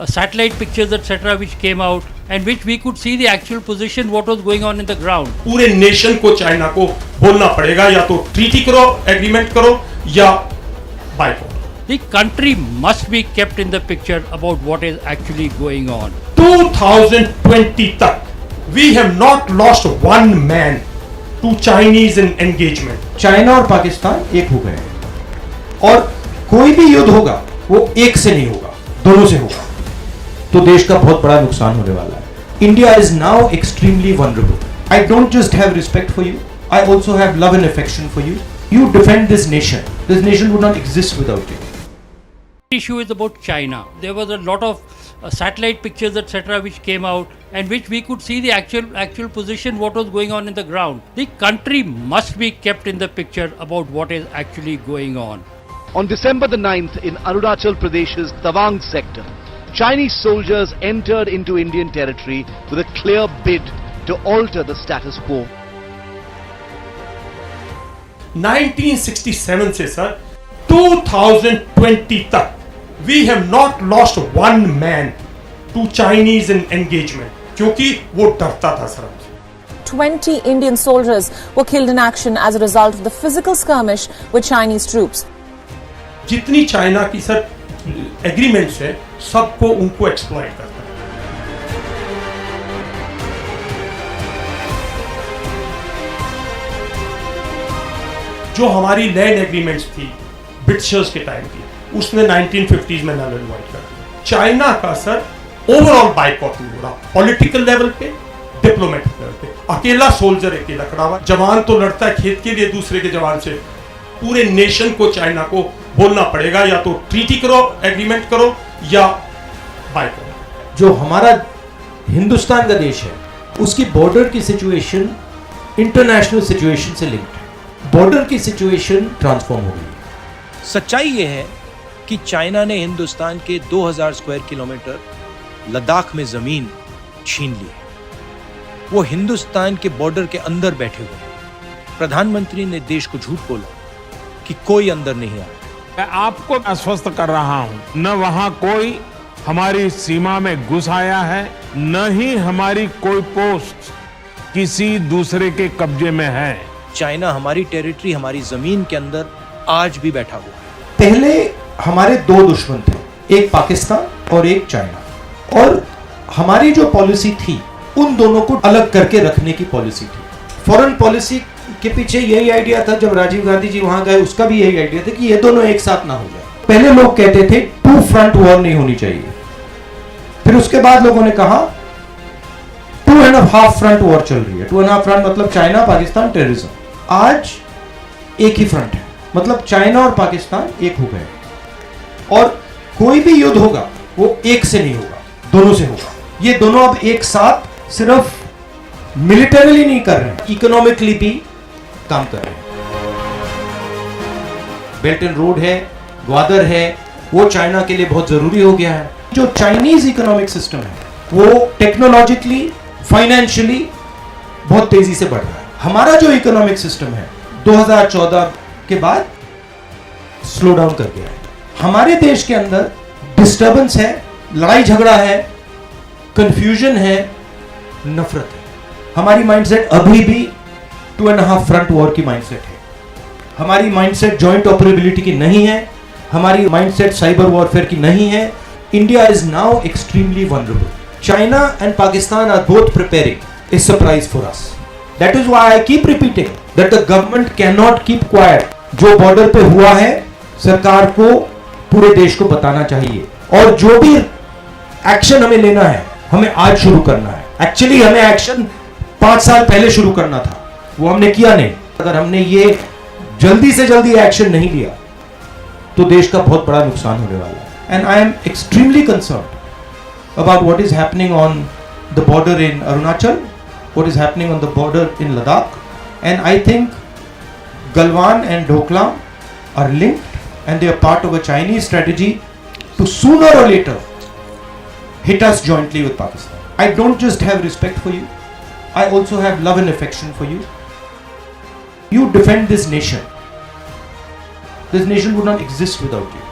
satellite pictures, etc., which came out, and which we could see the actual position, what was going on in the ground. पूरे nation को China को बोलना पड़ेगा या तो treaty करो, एग्रीमेंट करो या boycott. The country must be kept in the picture about what is actually going on. 2020 तक we have not lost one man to Chinese engagement. China और पाकिस्तान एक हो गए हैं और कोई भी युद्ध होगा वो एक से नहीं होगा, दोनों से होगा. तो देश का बहुत बड़ा नुकसान होने वाला है. India is now extremely vulnerable. I don't just have respect for you, I also have love and affection for you. You defend this nation. This nation would not exist without you. The issue is about China. There was a lot of satellite pictures, etc., which came out, and which we could see the actual position, what was going on in the ground. The country must be kept in the picture about what is actually going on. On December the 9th, in Arunachal Pradesh's Tawang sector, Chinese soldiers entered into Indian territory with a clear bid to alter the status quo. 1967 से sir 2020 तक we have not lost one man to Chinese engagement क्योंकि वो डरता था sir. 20 Indian soldiers were killed in action as a result of the physical skirmish with Chinese troops. जितनी China की sir agreements है सबको उनको एक्सप्लॉइट करता है. जो हमारी लैंड एग्रीमेंट्स थी ब्रिटिशर्स के टाइम की, उसने 1950s में नल एंड वाइट कर दिया. चाइना का सर ओवरऑल बाइकआउट नहीं हो रहा, पॉलिटिकल लेवल पे, डिप्लोमेटिक लेवल पे. अकेला सोल्जर अकेला खड़ा हुआ. जवान तो लड़ता है खेत के लिए दूसरे के जवान से. पूरे नेशन को चाइना को बोलना पड़ेगा या तो ट्रीटी करो, एग्रीमेंट करो या बाइकआउट. जो हमारा हिंदुस्तान का देश है उसकी बॉर्डर की सिचुएशन इंटरनेशनल सिचुएशन से लिंक्ड है. बॉर्डर की सिचुएशन ट्रांसफॉर्म हो गई. सच्चाई ये है कि चाइना ने हिंदुस्तान के 2000 स्क्वायर किलोमीटर लद्दाख में जमीन छीन ली है. वो हिंदुस्तान के बॉर्डर के अंदर बैठे हुए हैं. प्रधानमंत्री ने देश को झूठ बोला कि कोई अंदर नहीं आया. मैं आपको आश्वस्त कर रहा हूं, न वहां कोई हमारी सीमा में घुस आया है, न ही हमारी कोई पोस्ट किसी दूसरे के कब्जे में है. चाइना हमारी टेरिटरी, हमारी जमीन के अंदर आज भी बैठा हुआ है. पहले हमारे दो दुश्मन थे, एक पाकिस्तान और एक चाइना, और हमारी जो पॉलिसी थी उन दोनों को अलग करके रखने की पॉलिसी थी. फॉरेन पॉलिसी के पीछे यही आइडिया था. जब राजीव गांधी जी वहां गए उसका भी यही आइडिया था कि ये दोनों एक साथ ना हो जाए. पहले लोग कहते थे टू फ्रंट वॉर नहीं होनी चाहिए, फिर उसके बाद लोगों ने कहा 2.5 फ्रंट वॉर चल रही है. 2.5 फ्रंट मतलब चाइना, पाकिस्तान, टेररिज्म. आज एक ही फ्रंट है, मतलब चाइना और पाकिस्तान एक हो गए और कोई भी युद्ध होगा वो एक से नहीं होगा, दोनों से होगा. ये दोनों अब एक साथ सिर्फ मिलिटरीली नहीं कर रहे हैं, इकोनॉमिकली भी काम कर रहे हैं. बेल्ट एंड रोड है, ग्वादर है, वो चाइना के लिए बहुत जरूरी हो गया है. जो चाइनीज इकोनॉमिक सिस्टम है वो टेक्नोलॉजिकली, फाइनेंशियली बहुत तेजी से बढ़ रहा है. हमारा जो इकोनॉमिक सिस्टम है 2014 के बाद स्लो डाउन कर गया है. हमारे देश के अंदर डिस्टर्बेंस है, लड़ाई झगड़ा है, कंफ्यूजन है, नफरत है. हमारी माइंडसेट अभी भी 2.5 फ्रंट वॉर की माइंडसेट है. हमारी माइंडसेट जॉइंट ऑपरेबिलिटी की नहीं है. हमारी माइंडसेट साइबर वॉरफेयर की नहीं है. India is now extremely vulnerable. China and Pakistan are both preparing a surprise for us. That is why I keep repeating that the government cannot keep quiet. जो border पे हुआ है सरकार को पूरे देश को बताना चाहिए, और जो भी एक्शन हमें लेना है हमें आज शुरू करना है. एक्चुअली हमें एक्शन 5 साल पहले शुरू करना था, वो हमने किया नहीं. अगर हमने ये जल्दी से जल्दी एक्शन नहीं लिया तो देश का बहुत बड़ा नुकसान होने वाला है. And I am extremely concerned about what is happening on the border in Arunachal, what is happening on the border in Ladakh, and I think Galwan and Doklam are linked and they are part of a Chinese strategy to sooner or later hit us jointly with Pakistan. I don't just have respect for you, I also have love and affection for you. You defend this nation. This nation would not exist without you.